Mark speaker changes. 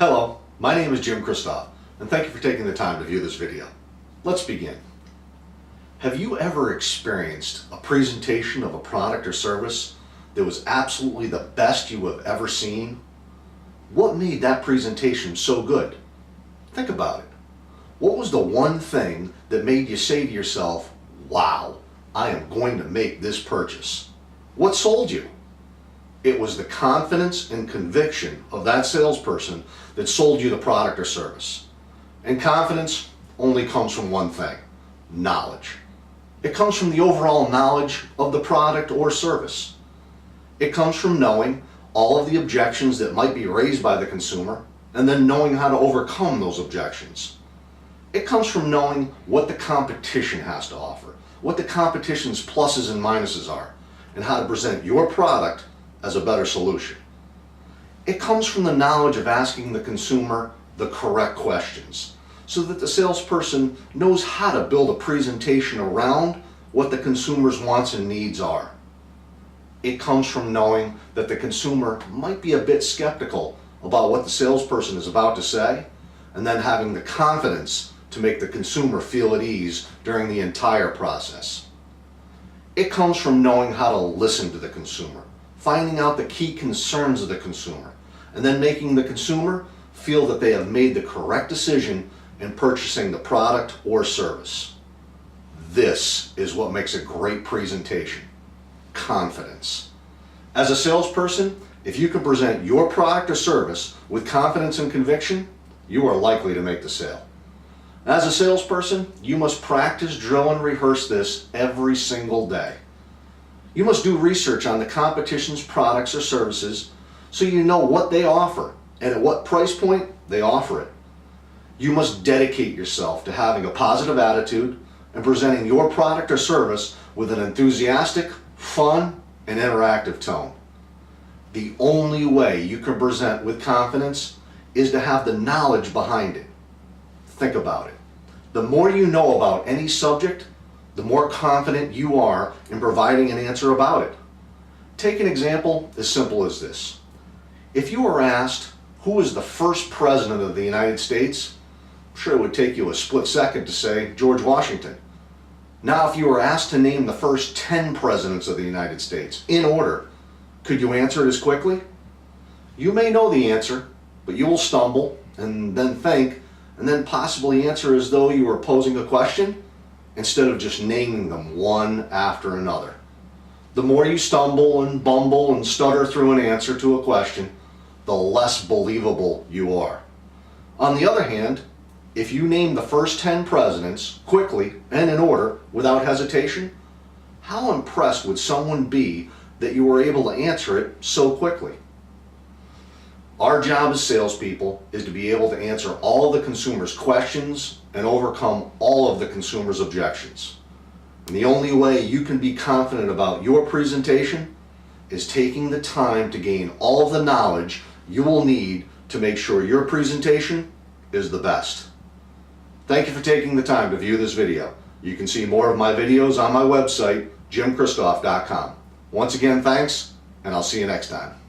Speaker 1: Hello, my name is Jim Kristoff, and thank you for taking the time to view this video. Let's begin. Have you ever experienced a presentation of a product or service that was absolutely the best you have ever seen? What made that presentation so good? Think about it. What was the one thing that made you say to yourself, wow, I am going to make this purchase? What sold you? It was the confidence and conviction of that salesperson that sold you the product or service. And confidence only comes from one thing: knowledge. It comes from the overall knowledge of the product or service. It comes from knowing all of the objections that might be raised by the consumer and then knowing how to overcome those objections. It comes from knowing what the competition has to offer, what the competition's pluses and minuses are, and how to present your product as a better solution. It comes from the knowledge of asking the consumer the correct questions so that the salesperson knows how to build a presentation around what the consumer's wants and needs are. It comes from knowing that the consumer might be a bit skeptical about what the salesperson is about to say, and then having the confidence to make the consumer feel at ease during the entire process. It comes from knowing how to listen to the consumer, finding out the key concerns of the consumer, and then making the consumer feel that they have made the correct decision in purchasing the product or service. This is what makes a great presentation: confidence. As a salesperson, if you can present your product or service with confidence and conviction, you are likely to make the sale. As a salesperson, you must practice, drill, and rehearse this every single day. You must do research on the competition's products or services so you know what they offer and at what price point they offer it. You must dedicate yourself to having a positive attitude and presenting your product or service with an enthusiastic, fun, and interactive tone. The only way you can present with confidence is to have the knowledge behind it. Think about it. The more you know about any subject, the more confident you are in providing an answer about it. Take an example as simple as this. If you were asked who was the first president of the United States, I'm sure it would take you a split second to say George Washington. Now, if you were asked to name the first 10 presidents of the United States in order, could you answer it as quickly? You may know the answer, but you will stumble and then think and then possibly answer as though you were posing a question instead of just naming them one after another. The more you stumble and bumble and stutter through an answer to a question, the less believable you are. On the other hand, if you name the first 10 presidents quickly and in order without hesitation, how impressed would someone be that you were able to answer it so quickly? Our job as salespeople is to be able to answer all of the consumer's questions and overcome all of the consumer's objections. And the only way you can be confident about your presentation is taking the time to gain all of the knowledge you will need to make sure your presentation is the best. Thank you for taking the time to view this video. You can see more of my videos on my website, jimkristoff.com. Once again, thanks, and I'll see you next time.